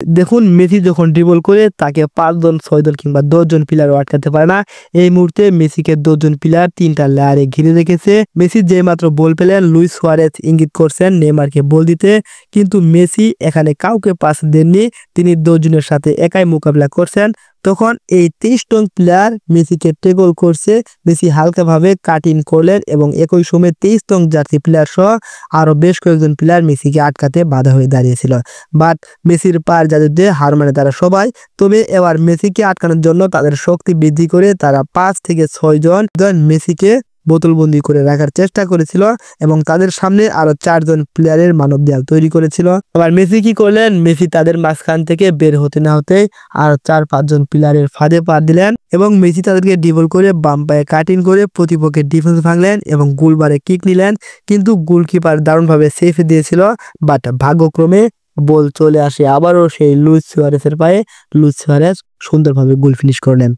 দেখুন মেসি যখন ড্রিবল করে তাকে 5 জন 6 জন কিংবা 10 জন প্লেয়ারও আটকাতে পারে না। এই মুহূর্তে মেসিকে 10 জন প্লেয়ার 3টা লেয়ারে ঘিরে রেখেছে। মেসি যে মাত্র বল পেলেন লুইস সুয়ারেজ ইঙ্গিত করছেন নেইমারকে বল দিতে, কিন্তু মেসি এখানে কাউকে পাস দেননি। তিনি 10 জনের সাথে একাই মোকাবিলা করছেন। তখন এই 23 জন প্লেয়ার মেসিকে ট্যাকল করছে। মেসি হালকাভাবে কাট ইন করলেন এবং একই সময়ে 23 জন জার্সি প্লেয়ার সহ আরো বেশ কয়েকজন প্লেয়ার মেসিকে আটকাতে বাধা হয়ে দাঁড়িয়েছিল। বাট মেসির পার জাদুতে হার মানে তারা সবাই। তবে এবার মেসিকে আটকানোর জন্য তাদের শক্তি বৃদ্ধি করে তারা 5 থেকে 6 জন মেসিকে বোতলবন্দি করে রাখার চেষ্টা করেছিল এবং তাদের সামনে আরো 4 জন প্লেয়ারের মানব দেয়াল তৈরি করেছিল। আবার মেসি কি করলেন, মেসি তাদের মাঝখান থেকে বের হতে না হতে আর 4-5 জন প্লেয়ারের ফাঁদে পা দিলেন এবং মেসি তাদেরকে ড্রিবল করে বাম পায়ে কাটিং করে প্রতিপক্ষের ডিফেন্স ভাঙলেন এবং গোলবারে কিক নিলেন। কিন্তু গোলকিপার দারুণভাবে সেফ দিয়েছিল। বাট ভাগ্যক্রমে বল চলে আসে আবারও সেই লুইস সুয়ারেজের পায়ে। লুইস সুয়ারেজ সুন্দরভাবে গোল ফিনিশ করলেন।